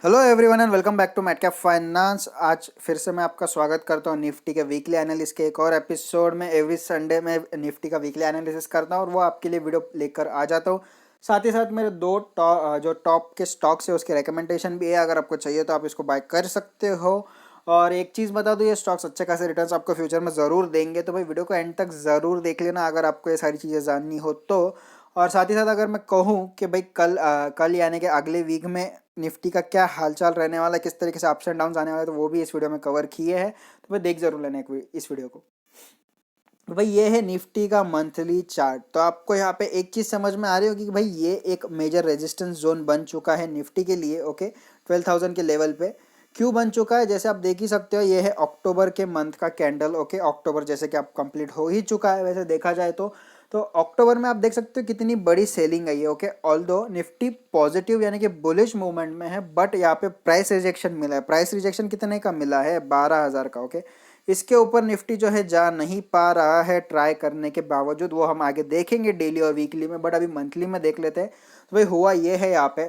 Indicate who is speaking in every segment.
Speaker 1: Hello everyone and welcome back to Matcap finance. आज फिर से मैं आपका स्वागत करता हूँ निफ्टी के वीकली एनालिसिस के एक और एपिसोड में। एवरी संडे में निफ्टी का वीकली एनालिसिस करता हूँ और वो आपके लिए वीडियो लेकर आ जाता हूँ। साथ ही साथ मेरे जो टॉप के स्टॉक्स है उसके रिकमेंडेशन भी है। अगर आपको चाहिए तो आप इसको बाय कर सकते हो। और एक चीज़ बता दूँ, ये स्टॉक्स अच्छे खासे रिटर्न्स आपको फ्यूचर में ज़रूर देंगे, तो भाई वीडियो को एंड तक ज़रूर देख लेना अगर आपको ये सारी चीज़ें जाननी हो तो। और साथ ही साथ अगर मैं कहूँ कि भाई कल यानी कि अगले वीक में निफ्टी का क्या हालचाल रहने वाला है, किस तरीके से अप्स एंड डाउन्स आने वाले हैं, तो वो भी इस वीडियो में कवर किए हैं। तो भाई देख जरूर लेना इस वीडियो को। तो भाई ये है निफ्टी का मंथली चार्ट। तो आपको यहाँ पे एक चीज़ समझ में आ रही होगी कि भाई ये एक मेजर रेजिस्टेंस जोन बन चुका है निफ्टी के लिए। ओके, 12,000 के लेवल पे क्यों बन चुका है, जैसे आप देख ही सकते हो, ये है अक्टूबर के मंथ का कैंडल। ओके, अक्टूबर जैसे कि आप कंप्लीट हो ही चुका है वैसे देखा जाए तो अक्टूबर में आप देख सकते हो कितनी बड़ी सेलिंग आई है। ओके, ऑल्दो निफ्टी पॉजिटिव यानी कि बुलिश मूवमेंट में है, बट यहाँ पे प्राइस रिजेक्शन मिला है। प्राइस रिजेक्शन कितने का मिला है? 12,000 का। ओके, इसके ऊपर निफ्टी जो है जा नहीं पा रहा है ट्राई करने के बावजूद। वो हम आगे देखेंगे डेली और वीकली में, बट अभी मंथली में देख लेते हैं। तो भाई हुआ ये है यहाँ पे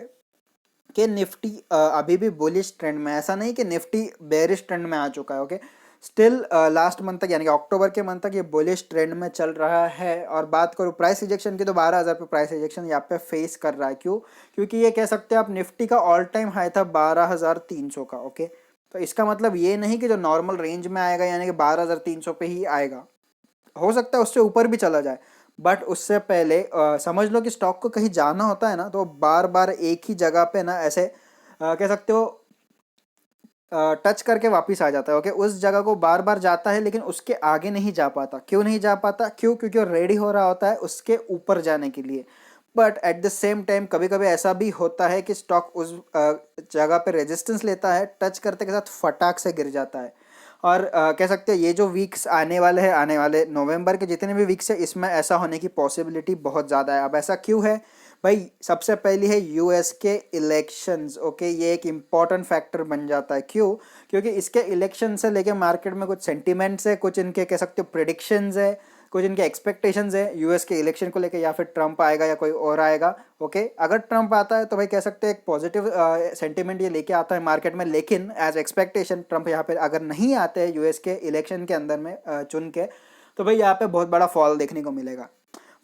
Speaker 1: कि निफ्टी अभी भी बुलिश ट्रेंड में, ऐसा नहीं कि निफ्टी बेरिश ट्रेंड में आ चुका है। ओके, स्टिल लास्ट मंथ तक यानी कि अक्टूबर के मंथ तक ये बुलिश ट्रेंड में चल रहा है। और बात करूँ प्राइस रिजेक्शन की, तो 12,000 पे प्राइस रिजेक्शन यहाँ पे फेस कर रहा है। क्यों? क्योंकि ये कह सकते हैं आप निफ्टी का ऑल टाइम हाई था 12,300 का। ओके, तो इसका मतलब ये नहीं कि जो नॉर्मल रेंज में आएगा यानी कि 12,300 पे ही आएगा, हो सकता है उससे ऊपर भी चला जाए। बट उससे पहले समझ लो कि स्टॉक को कहीं जाना होता है ना, तो बार बार एक ही जगह पे ना ऐसे कह सकते हो टच करके वापस आ जाता है। ओके, उस जगह को बार बार जाता है लेकिन उसके आगे नहीं जा पाता। क्यों नहीं जा पाता? क्यों? क्योंकि वो रेडी हो रहा होता है उसके ऊपर जाने के लिए। But at the same time कभी कभी ऐसा भी होता है कि स्टॉक उस जगह पे रेजिस्टेंस लेता है, टच करते के साथ फटाक से गिर जाता है। और कह सकते हैं ये जो वीक्स आने वाले हैं, आने वाले नवंबर के जितने भी वीक्स है, इसमें ऐसा होने की पॉसिबिलिटी बहुत ज़्यादा है। अब ऐसा क्यों है भाई? सबसे पहली है यूएस के इलेक्शंस। ओके, ये एक इम्पॉर्टेंट फैक्टर बन जाता है। क्यों? क्योंकि इसके इलेक्शन से लेके मार्केट में कुछ सेंटिमेंट्स है, कुछ इनके कह सकते हो प्रिडिक्शंस है, कुछ इनके एक्सपेक्टेशंस है यूएस के इलेक्शन को लेके, या फिर ट्रंप आएगा या कोई और आएगा। ओके, अगर ट्रंप आता है तो भाई कह सकते हैं एक पॉजिटिव सेंटिमेंट ये लेके आता है मार्केट में। लेकिन एज एक्सपेक्टेशन ट्रंप यहाँ पे अगर नहीं आते हैं यूएस के इलेक्शन के अंदर में चुन के, तो भाई यहाँ पे बहुत बड़ा फॉल देखने को मिलेगा।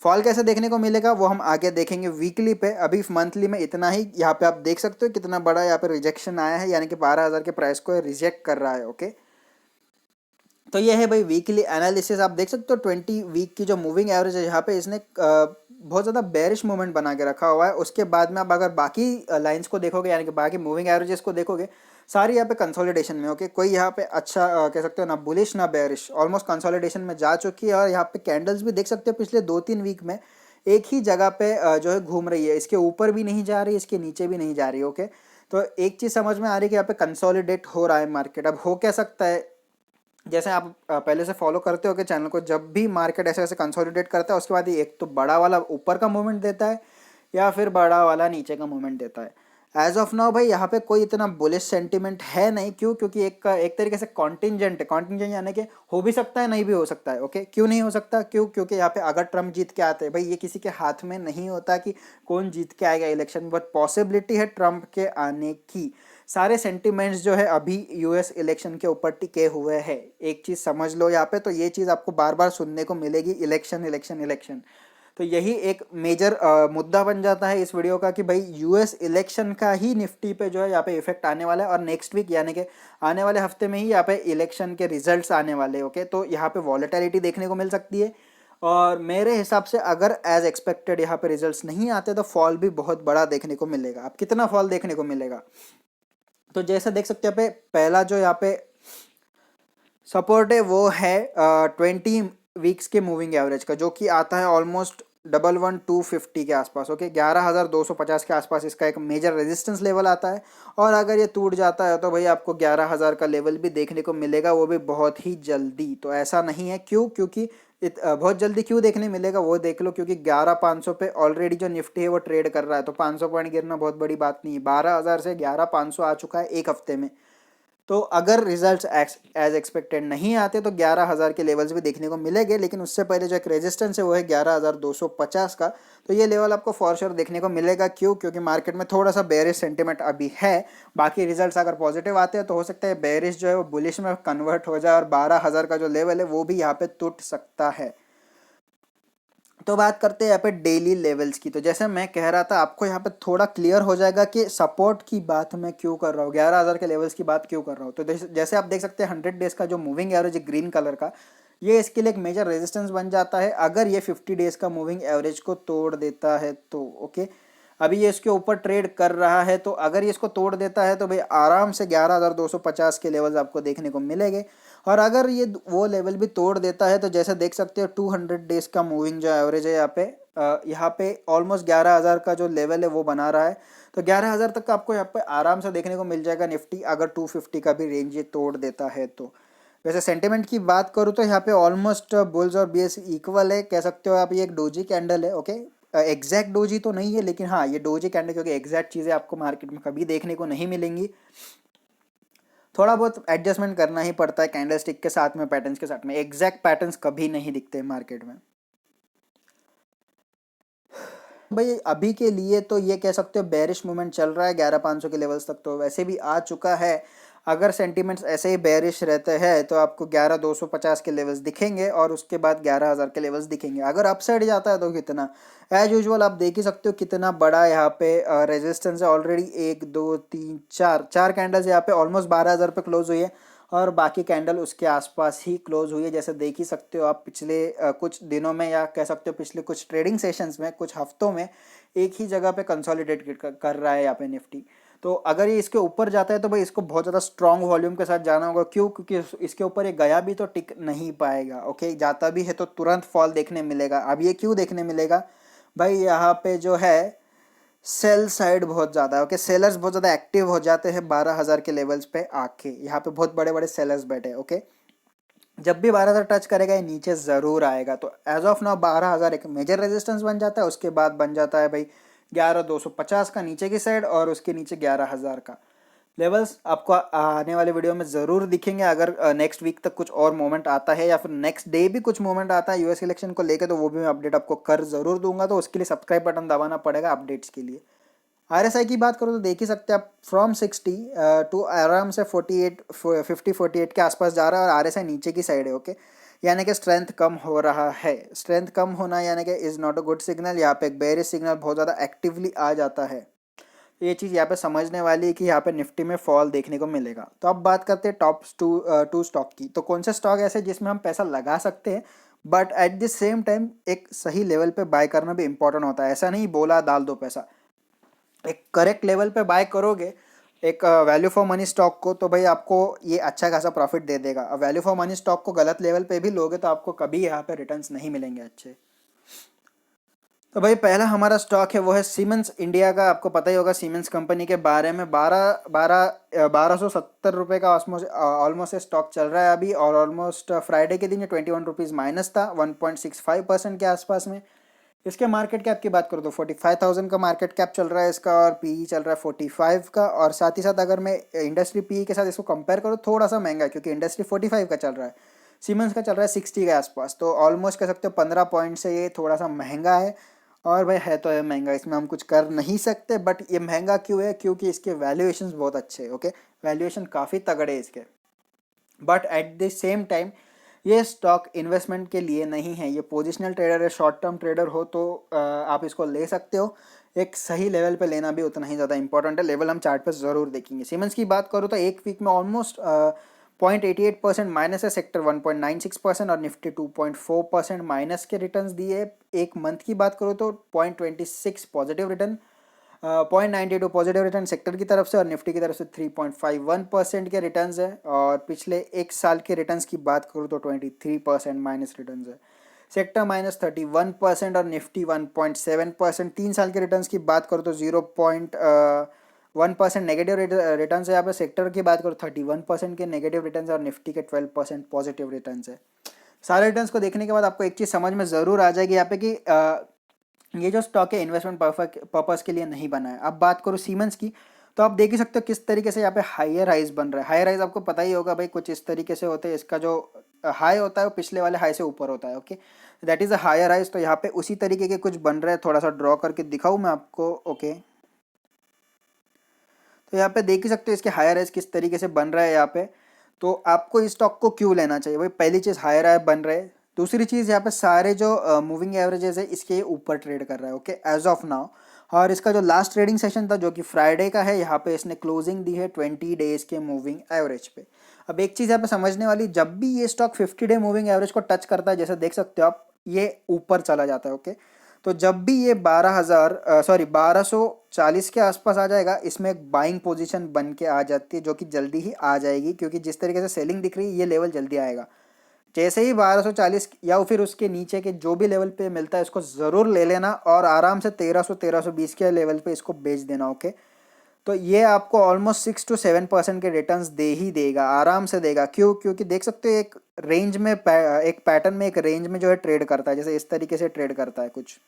Speaker 1: फॉल कैसे देखने को मिलेगा वो हम आगे देखेंगे वीकली पे। अभी मंथली में इतना ही। यहाँ पे आप देख सकते हो कितना बड़ा यहाँ पे रिजेक्शन आया है, यानी कि 12,000 के प्राइस को रिजेक्ट कर रहा है। ओके, तो ये है भाई वीकली एनालिसिस। आप देख सकते हो 20 वीक की जो मूविंग एवरेज है, यहाँ पे इसने बहुत ज़्यादा बेरिश मूवमेंट बना के रखा हुआ है। उसके बाद में आप अगर बाकी लाइंस को देखोगे यानी कि बाकी मूविंग एवरेजेस को देखोगे, सारी यहाँ पे कंसोलिडेशन में। ओके, कोई यहाँ पे अच्छा कह सकते हो ना बुलिश ना बेरिश, ऑलमोस्ट कंसोलिडेशन में जा चुकी है। और यहाँ पे कैंडल्स भी देख सकते हो पिछले 2-3 वीक में एक ही जगह पे जो है घूम रही है। इसके ऊपर भी नहीं जा रही, इसके नीचे भी नहीं जा रही। ओके, तो एक चीज़ समझ में आ रही है कि यहाँ पे कंसोलिडेट हो रहा है मार्केट। अब हो क्या सकता है, जैसे आप पहले से फॉलो करते हो कि चैनल को, जब भी मार्केट ऐसे ऐसे कंसोलिडेट करता है उसके बाद ये एक तो बड़ा वाला ऊपर का मूवमेंट देता है या फिर बड़ा वाला नीचे का मूवमेंट देता है। एज ऑफ नाउ भाई यहाँ पे कोई इतना बुलिश सेंटीमेंट है नहीं। क्यों? क्योंकि एक तरीके से कॉन्टिंजेंट है। कॉन्टिंजेंट यानी कि हो भी सकता है नहीं भी हो सकता है। ओके, क्यों नहीं हो सकता? क्यों? क्योंकि यहाँ पे अगर ट्रम्प जीत के आते हैं, भाई ये किसी के हाथ में नहीं होता कि कौन जीत के आएगा इलेक्शन, बट पॉसिबिलिटी है ट्रम्प के आने की। सारे सेंटिमेंट्स जो है अभी यूएस इलेक्शन के ऊपर टिके हुए हैं। एक चीज़ समझ लो यहाँ पे, तो ये चीज़ आपको बार बार सुनने को मिलेगी, इलेक्शन इलेक्शन इलेक्शन। तो यही एक मेजर मुद्दा बन जाता है इस वीडियो का कि भाई यूएस इलेक्शन का ही निफ्टी पे जो है यहाँ पे इफेक्ट आने वाला है। और नेक्स्ट वीक यानी कि आने वाले हफ्ते में ही यहाँ पे इलेक्शन के रिजल्ट्स आने वाले। ओके, तो यहाँ पे वॉलेटिलिटी देखने को मिल सकती है। और मेरे हिसाब से अगर एज एक्सपेक्टेड यहाँ पे रिजल्ट्स नहीं आते तो फॉल भी बहुत बड़ा देखने को मिलेगा। अब कितना फॉल देखने को मिलेगा, तो जैसे देख सकते हैं यहाँ पे पहला जो यहाँ पे सपोर्ट है वो है 20 वीक्स के मूविंग एवरेज का, जो कि आता है ऑलमोस्ट 11,250 के आसपास। ओके, 11,250 के आसपास इसका एक मेजर रेजिस्टेंस लेवल आता है। और अगर ये टूट जाता है तो भाई आपको 11,000 का लेवल भी देखने को मिलेगा, वो भी बहुत ही जल्दी। तो ऐसा नहीं है। क्यों? क्योंकि बहुत जल्दी क्यों देखने मिलेगा वो देख लो। क्योंकि 11,500 पे ऑलरेडी जो निफ्टी है वो ट्रेड कर रहा है, तो 500 पॉइंट गिरना बहुत बड़ी बात नहीं है। 12,000 से 11,500 आ चुका है एक हफ्ते में। तो अगर रिजल्ट्स एज एक्सपेक्टेड नहीं आते तो 11,000 के लेवल्स भी देखने को मिलेंगे, लेकिन उससे पहले जो एक रेजिस्टेंस है वो है 11,250 का। तो ये लेवल आपको फॉर श्योर देखने को मिलेगा। क्यों? क्योंकि मार्केट में थोड़ा सा बेरिश सेंटिमेंट अभी है। बाकी रिजल्ट्स अगर पॉजिटिव आते हैं तो हो सकता है बेरिश जो है वो बुलिश में कन्वर्ट हो जाए और 12,000 का जो लेवल है वो भी यहाँ पे टूट सकता है। तो बात करते हैं यहाँ पे डेली लेवल्स की। तो जैसे मैं कह रहा था, आपको यहाँ पे थोड़ा क्लियर हो जाएगा कि सपोर्ट की बात मैं क्यों कर रहा हूँ, 11,000 के लेवल्स की बात क्यों कर रहा हूँ। तो जैसे आप देख सकते हैं 100 डेज का जो मूविंग एवरेज ग्रीन कलर का, ये इसके लिए एक मेजर रेजिस्टेंस बन जाता है अगर ये 50 डेज का मूविंग एवरेज को तोड़ देता है तो। ओके, अभी ये इसके ऊपर ट्रेड कर रहा है, तो अगर ये इसको तोड़ देता है तो भाई आराम से 11,250 के लेवल्स आपको देखने को मिलेंगे। और अगर ये वो लेवल भी तोड़ देता है तो जैसे देख सकते हो 200 डेज का मूविंग जो एवरेज है यहाँ पे ऑलमोस्ट 11,000 का जो लेवल है वो बना रहा है। तो 11,000 तक का आपको यहाँ पे आराम से देखने को मिल जाएगा निफ्टी, अगर 250 का भी रेंज ये तोड़ देता है तो। वैसे सेंटिमेंट की बात करूँ तो यहाँ पे ऑलमोस्ट बुल्स और बीएस इक्वल है, कह सकते हो आप। ये एक डोजी कैंडल है। ओके, एग्जैक्ट डोजी तो नहीं है, लेकिन हाँ ये डोजी कैंडल, क्योंकि एग्जैक्ट चीज़ें आपको मार्केट में कभी देखने को नहीं मिलेंगी। थोड़ा बहुत एडजस्टमेंट करना ही पड़ता है कैंडल स्टिक के साथ में, पैटर्न्स के साथ में। एग्जैक्ट पैटर्न्स कभी नहीं दिखते मार्केट में। भाई अभी के लिए तो ये कह सकते हो बेरिश मूवमेंट चल रहा है 11,500 के लेवल्स तक, तो वैसे भी आ चुका है। अगर सेंटीमेंट्स ऐसे ही बेरिश रहते हैं तो आपको 11,250 के लेवल्स दिखेंगे और उसके बाद 11,000 के लेवल्स दिखेंगे। अगर अपसाइड जाता है तो कितना, एज यूजुअल आप देख ही सकते हो कितना बड़ा यहाँ पे रेजिस्टेंस है। ऑलरेडी 1 2 3 4 कैंडल्स यहाँ पे ऑलमोस्ट 12,000 पे क्लोज हुई है और बाकी कैंडल उसके आसपास ही क्लोज हुई है। जैसे देख ही सकते हो आप, पिछले कुछ दिनों में या कह सकते हो पिछले कुछ ट्रेडिंग सेशंस में, कुछ हफ्तों में एक ही जगह पे कंसोलिडेट कर रहा है यहाँ पे निफ्टी। तो अगर ये इसके ऊपर जाता है तो भाई इसको बहुत ज़्यादा स्ट्रॉन्ग वॉल्यूम के साथ जाना होगा। क्यों? क्योंकि इसके ऊपर ये गया भी तो टिक नहीं पाएगा। ओके, जाता भी है तो तुरंत फॉल देखने मिलेगा। अब ये क्यों देखने मिलेगा भाई, यहाँ पे जो है सेल साइड बहुत ज़्यादा है। ओके, सेलर्स बहुत ज़्यादा एक्टिव हो जाते हैं 12,000 के लेवल्स पे आके। यहाँ पे बहुत बड़े बड़े सेलर्स बैठे। ओके, जब भी 12,000 टच करेगा ये नीचे ज़रूर आएगा। तो एज ऑफ नाउ 12,000 एक मेजर रेजिस्टेंस बन जाता है। उसके बाद बन जाता है भाई 11,250 का नीचे की साइड और उसके नीचे 11,000 का। लेवल्स आपको आने वाले वीडियो में ज़रूर दिखेंगे। अगर नेक्स्ट वीक तक कुछ और मोमेंट आता है या फिर नेक्स्ट डे भी कुछ मोमेंट आता है यूएस इलेक्शन को लेकर, तो वो भी मैं अपडेट आपको कर ज़रूर दूंगा। तो उसके लिए सब्सक्राइब बटन दबाना पड़ेगा अपडेट्स के लिए। आरएसआई की बात करो तो देख ही सकते हैं आप, फ्रॉम 60 टू आराम से 50 48 के आसपास जा रहा है और आरएसआई नीचे की साइड है। ओके, यानी कि स्ट्रेंथ कम हो रहा है। स्ट्रेंथ कम होना यानी कि is not a good signal. यहाँ पे एक बेरिश सिग्नल बहुत ज़्यादा एक्टिवली आ जाता है। ये चीज़ यहाँ पे समझने वाली है कि यहाँ पे निफ्टी में फॉल देखने को मिलेगा। तो अब बात करते हैं टॉप टू स्टॉक की। तो कौन से स्टॉक ऐसे जिसमें हम पैसा लगा सकते हैं, but at the same time एक सही लेवल पे बाय करना भी इंपॉर्टेंट होता है। ऐसा नहीं बोला डाल दो पैसा, एक करेक्ट लेवल पे बाय करोगे एक वैल्यू फॉर मनी स्टॉक को, तो भाई आपको ये अच्छा खासा प्रॉफिट दे देगा। अब वैल्यू फॉर मनी स्टॉक को गलत लेवल पे भी लोगे तो आपको कभी यहाँ पे रिटर्न्स नहीं मिलेंगे अच्छे। तो भाई पहला हमारा स्टॉक है वो है सीमेंस इंडिया का। आपको पता ही होगा सीमेंस कंपनी के बारे में। 12,170 रुपये का ऑलमोस्ट स्टॉक चल रहा है अभी, और ऑलमोस्ट फ्राइडे के दिन ये 21 रुपीज़ माइनस था, 1.65% के आसपास में। इसके मार्केट कैप की बात करूँ तो 45,000 का मार्केट कैप चल रहा है इसका, और पीई चल रहा है 45 का। और साथ ही साथ अगर मैं इंडस्ट्री पीई के साथ इसको कंपेयर करूँ, थोड़ा सा महंगा है क्योंकि इंडस्ट्री 45 का चल रहा है, सीमेंस का चल रहा है 60 के आसपास। तो ऑलमोस्ट कह सकते हो 15 पॉइंट से ये थोड़ा सा महंगा है। और भाई है तो है महंगा, इसमें हम कुछ कर नहीं सकते। बट ये महंगा क्यों है? क्योंकि इसके वैल्यूएशंस बहुत अच्छे हैं। ओके, वैल्यूएशन काफ़ी तगड़े हैं इसके। But at the same time ये स्टॉक इन्वेस्टमेंट के लिए नहीं है, ये पोजिशनल ट्रेडर है। शॉर्ट टर्म ट्रेडर हो तो आप इसको ले सकते हो। एक सही लेवल पे लेना भी उतना ही ज़्यादा इंपॉर्टेंट है। लेवल हम चार्ट पे ज़रूर देखेंगे। सीमेंस की बात करूँ तो एक वीक में ऑलमोस्ट 0.88% माइनस है, सेक्टर 1.96% और निफ्टी 2.4% माइनस के रिटर्न्स दिए। एक मंथ की बात करूँ तो 0.26 positive return, 0.92 positive return sector की तरफ से, और निफ्टी की तरफ से 3.51% के रिटर्न्स है। और पिछले एक साल के रिटर्न्स की बात करूँ तो 23% माइनस रिटर्न्स है। सेक्टर -31% और निफ्टी 1.7%। 3 साल के रिटर्न्स की बात करूँ तो 0.1% नेगेटिव रिटर्न्स है। यहाँ पे सेक्टर की बात करूँ 31% के नेगेटिव रिटर्न्स है और निफ्टी के 12% पॉजिटिव रिटर्न्स है। सारे रिटर्न्स को देखने के बाद आपको एक चीज़ समझ में ज़रूर आ जाएगी यहाँ पे कि ये जो स्टॉक है इन्वेस्टमेंट पर्पस के लिए नहीं बना है। अब बात करूँ सीमेंस की, तो आप देख ही सकते हो किस तरीके से यहाँ पे हायर हाइज बन रहा है। हायर हाइज आपको पता ही होगा भाई, कुछ इस तरीके से होते हैं, इसका जो हाई होता है वो पिछले वाले हाई से ऊपर होता है। Okay, that is a higher highs. तो यहाँ पे उसी तरीके के कुछ बन रहे हैं, थोड़ा सा ड्रॉ करके दिखाऊँ मैं आपको। ओके, तो यहाँ पे देख ही सकते हो इसके हायर हाइज किस तरीके से बन रहा है यहाँ पे। तो आपको इस स्टॉक को क्यों लेना चाहिए भाई, पहली चीज़ हायर हाई बन रहे हैं, दूसरी चीज़ यहाँ पे सारे जो मूविंग एवरेजेस है इसके ऊपर ट्रेड कर रहा है। Okay, as of now. और इसका जो लास्ट ट्रेडिंग सेशन था जो कि फ्राइडे का है, यहाँ पे इसने क्लोजिंग दी है 20 डेज के मूविंग एवरेज पे। अब एक चीज़ यहाँ पे समझने वाली, जब भी ये स्टॉक 50 डे मूविंग एवरेज को टच करता है, जैसे देख सकते हो आप, ये ऊपर चला जाता है। ओके, तो जब भी ये 1240 के आसपास आ जाएगा, इसमें एक बाइंग पोजीशन बन के आ जाती है, जो कि जल्दी ही आ जाएगी, क्योंकि जिस तरीके से सेलिंग दिख रही है ये लेवल जल्दी आएगा। जैसे ही 1240 या फिर उसके नीचे के जो भी लेवल पे मिलता है इसको ज़रूर ले लेना, और आराम से 1300-1320 के लेवल पे इसको बेच देना। ओके, तो ये आपको ऑलमोस्ट 6 to 7% के रिटर्न्स दे ही देगा, आराम से देगा। क्यों? क्योंकि देख सकते हो एक रेंज में एक पैटर्न में, एक रेंज में जो है ट्रेड करता है, जैसे इस तरीके से ट्रेड करता है कुछ।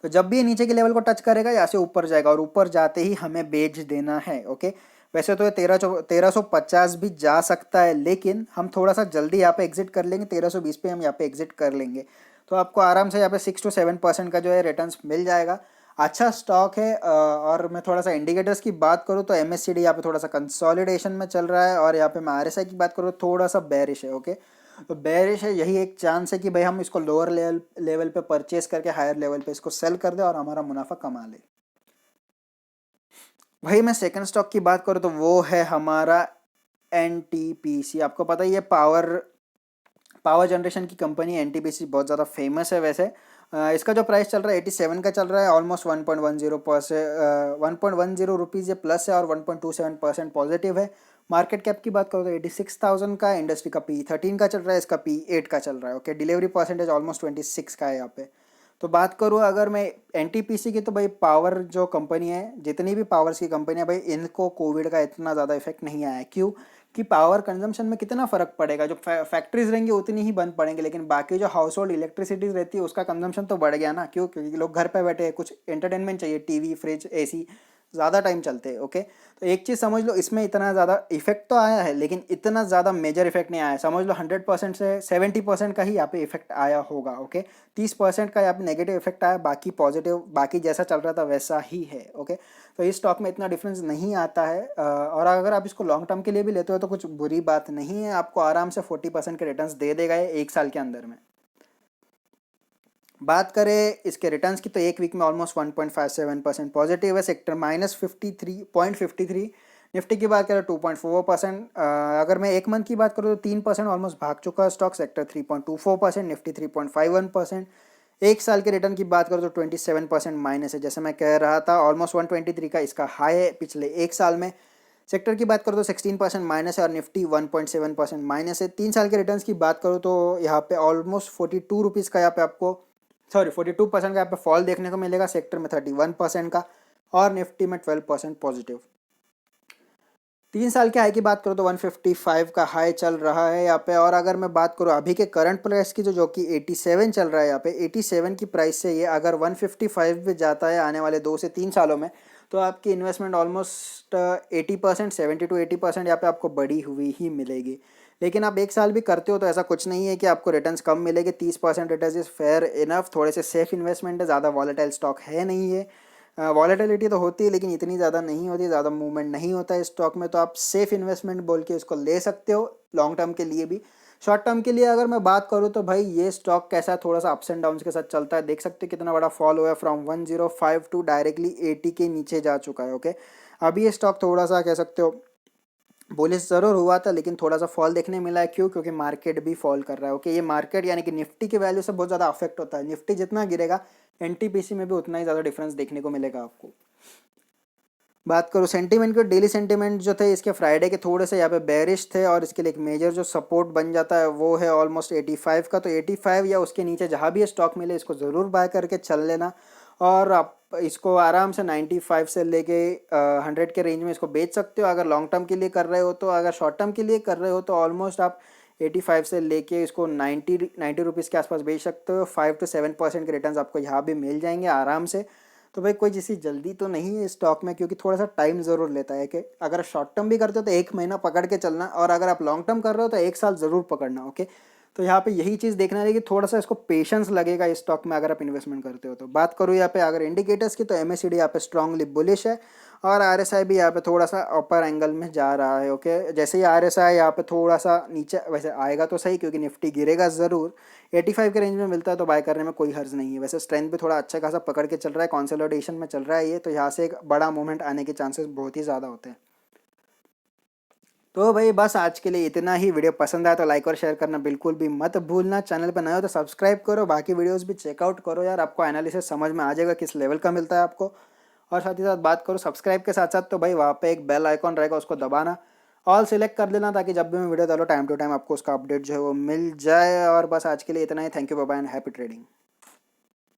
Speaker 1: तो जब भी ये नीचे के लेवल को टच करेगा यहाँ से ऊपर जाएगा, और ऊपर जाते ही हमें बेच देना है। ओके, वैसे तो ये 1350 भी जा सकता है, लेकिन हम थोड़ा सा जल्दी यहाँ पे एग्जिट कर लेंगे, 1320 पे हम यहाँ पे एग्जिट कर लेंगे। तो आपको आराम से यहाँ पे 6 to 7% का जो है रिटर्न्स मिल जाएगा। अच्छा स्टॉक है। और मैं थोड़ा सा इंडिकेटर्स की बात करूँ तो MACD यहाँ पे थोड़ा सा कंसोलिडेशन में चल रहा है, और यहाँ पे मैं RSI की बात करूँ थोड़ा सा बेरिश है। ओके, तो बेरिश है, यही एक चांस है कि भाई हम इसको लोअर लेवल पे परचेस करके हायर लेवल पे इसको सेल कर दे और हमारा मुनाफा कमा ले। भाई मैं सेकंड स्टॉक की बात करूँ तो वो है हमारा NTPC। आपको पता ही है, पावर पावर जनरेशन की कंपनी NTPC बहुत ज़्यादा फेमस है वैसे। इसका जो प्राइस चल रहा है 87 का चल रहा है, ऑलमोस्ट 1.10 रुपीज़ ये प्लस है, और 1.27% पॉजिटिव है। मार्केट कैप की बात करो तो 86,000 का, इंडस्ट्री का P13 का चल रहा है, इसका P8 का चल रहा है। ओके, डिलीवरी परसेंटेज ऑलमोस्ट 26 का है यहाँ पे। तो बात करूँ अगर मैं NTPC की, तो भाई पावर जो कंपनी है, जितनी भी पावर्स की कंपनी है भाई, इनको कोविड का इतना ज़्यादा इफेक्ट नहीं आया है। क्यों? कि पावर कंजम्पशन में कितना फ़र्क पड़ेगा, जो फैक्ट्रीज रहेंगी उतनी ही बंद पड़ेंगे, लेकिन बाकी जो हाउस होल्ड इलेक्ट्रिसिटीज़ रहती है उसका कंजम्पशन तो बढ़ गया ना। क्यों? क्योंकि लोग घर पे बैठे हैं, कुछ एंटरटेनमेंट चाहिए, टीवी, फ्रिज, AC ज़्यादा टाइम चलते हैं। ओके, तो एक चीज़ समझ लो, इसमें इतना ज़्यादा इफेक्ट तो आया है, लेकिन इतना ज़्यादा मेजर इफेक्ट नहीं आया है। समझ लो 100% से 70% का ही यहाँ पे इफेक्ट आया होगा। ओके, 30% का यहाँ पे नेगेटिव इफेक्ट आया, बाकी पॉजिटिव, बाकी जैसा चल रहा था वैसा ही है। ओके, तो इस स्टॉक में इतना डिफरेंस नहीं आता है। और अगर आप इसको लॉन्ग टर्म के लिए भी लेते हो तो कुछ बुरी बात नहीं है, आपको आराम से 40% के रिटर्न्स दे देगा ये एक साल के अंदर में। बात करें इसके रिटर्न्स की, तो एक वीक में ऑलमोस्ट 1.57% पॉजिटिव है, सेक्टर -53.53। निफ्टी की बात करें 2.4%। अगर मैं एक मंथ की बात करूँ तो 3% ऑलमोस्ट भाग चुका है स्टॉक, सेक्टर 3.24%, निफ्टी 3.51%। एक साल के रिटर्न की बात करूँ तो 27% माइनस है, जैसे मैं कह रहा था, ऑलमोस्ट 123 का इसका हाई है पिछले एक साल में। सेक्टर की बात करूँ तो 16% माइनस है, और निफ्टी 1.7% माइनस है। 3 साल के रिटर्न्स की बात करूँ तो यहाँ पे ऑलमोस्ट 42 रुपीज़ का यहाँ पे आपको, सॉरी 42% का यहाँ पे फॉल देखने को मिलेगा, सेक्टर में 31% का, और निफ्टी में 12% पॉजिटिव। 3 साल के हाई की बात करूँ तो 155 का हाई चल रहा है यहाँ पे। और अगर मैं बात करूँ अभी के करंट प्राइस की, जो कि 87 चल रहा है यहाँ पे, 87 की प्राइस से ये अगर 155 पे जाता है आने वाले 2 से 3 सालों में, तो आपकी इन्वेस्टमेंट ऑलमोस्ट 80%, 70 to 80% यहाँ पे आपको बढ़ी हुई ही मिलेगी। लेकिन आप एक साल भी करते हो तो ऐसा कुछ नहीं है कि आपको रिटर्न्स कम मिलेंगे। 30% रिटर्न्स इज़ फेयर इनफ, थोड़े से सेफ इन्वेस्टमेंट है, ज़्यादा वॉलेटाइल स्टॉक है नहीं है। वॉलेटिलिटी तो होती है लेकिन इतनी ज़्यादा नहीं होती, ज़्यादा मूवमेंट नहीं होता है स्टॉक में, तो आप सेफ इन्वेस्टमेंट बोल के इसको ले सकते हो लॉन्ग टर्म के लिए भी। शॉर्ट टर्म के लिए अगर मैं बात करूँ तो भाई ये स्टॉक कैसा, थोड़ा सा अप्स एंड डाउन्स के साथ चलता है। देख सकते हो कितना बड़ा फॉल हुआ है, फ्रॉम 105 टू डायरेक्टली 80 के नीचे जा चुका है। ओके, अभी ये स्टॉक थोड़ा सा कह सकते हो बुलिश ज़रूर हुआ था, लेकिन थोड़ा सा फॉल देखने मिला है। क्यों? क्योंकि मार्केट भी फॉल कर रहा है। ओके, ये मार्केट यानी कि निफ्टी की वैल्यू से बहुत ज़्यादा अफेक्ट होता है। निफ्टी जितना गिरेगा NTPC में भी उतना ही ज़्यादा डिफरेंस देखने को मिलेगा आपको। बात करूँ सेंटीमेंट के, डेली सेंटीमेंट जो थे इसके फ्राइडे के थोड़े से यहाँ पे बेरिश थे, और इसके लिए एक मेजर जो सपोर्ट बन जाता है वो है ऑलमोस्ट 85 का। तो 85 या उसके नीचे जहाँ भी ये स्टॉक मिले इसको ज़रूर बाय करके चल लेना, और आप इसको आराम से 95 से लेके 100 के रेंज में इसको बेच सकते हो अगर लॉन्ग टर्म के लिए कर रहे हो। तो अगर शॉर्ट टर्म के लिए कर रहे हो तो ऑलमोस्ट आप 85 से लेके इसको 90 रुपीज़ के आसपास बेच सकते हो। 5 to 7% के रिटर्न्स आपको यहाँ भी मिल जाएंगे आराम से। तो भाई कोई जैसी जल्दी तो नहीं है स्टॉक में, क्योंकि थोड़ा सा टाइम ज़रूर लेता है कि अगर शॉर्ट टर्म भी करते हो तो 1 महीना पकड़ के चलना, और अगर आप लॉन्ग टर्म कर रहे हो तो 1 साल ज़रूर पकड़ना। ओके, तो यहाँ पे यही चीज़ देखना है कि थोड़ा सा इसको पेशेंस लगेगा इस स्टॉक में अगर आप इन्वेस्टमेंट करते हो तो। बात करूँ यहाँ पे अगर इंडिकेटर्स की, तो एमएससीडी यहाँ पे स्ट्रांगली बुलिश है, और आरएसआई भी यहाँ पे थोड़ा सा अपर एंगल में जा रहा है। ओके, जैसे ही आरएसआई यहाँ पे थोड़ा सा नीचे वैसे आएगा तो सही, क्योंकि निफ्टी गिरेगा ज़रूर। 85 के रेंज में मिलता है तो बाय करने में कोई हर्ज नहीं है। वैसे स्ट्रेंथ भी थोड़ा अच्छा खासा पकड़ के चल रहा है, कंसोलिडेशन में चल रहा है ये, तो यहाँ से एक बड़ा मूवमेंट आने के चांसेस बहुत ही ज़्यादा होते हैं। तो भाई बस आज के लिए इतना ही। वीडियो पसंद आया तो लाइक और शेयर करना बिल्कुल भी मत भूलना। चैनल पर नए हो तो सब्सक्राइब करो, बाकी वीडियोस भी चेकआउट करो यार, आपको एनालिसिस समझ में आ जाएगा किस लेवल का मिलता है आपको। और साथ ही साथ बात करो सब्सक्राइब के साथ साथ, तो भाई वहाँ पे एक बेल आइकॉन रहेगा, उसको दबाना, ऑल सिलेक्ट कर देना, ताकि जब भी मैं वीडियो डालो टाइम टू टाइम आपको उसका अपडेट जो है वो मिल जाए। और बस आज के लिए इतना ही। Thank you, bye bye and happy trading.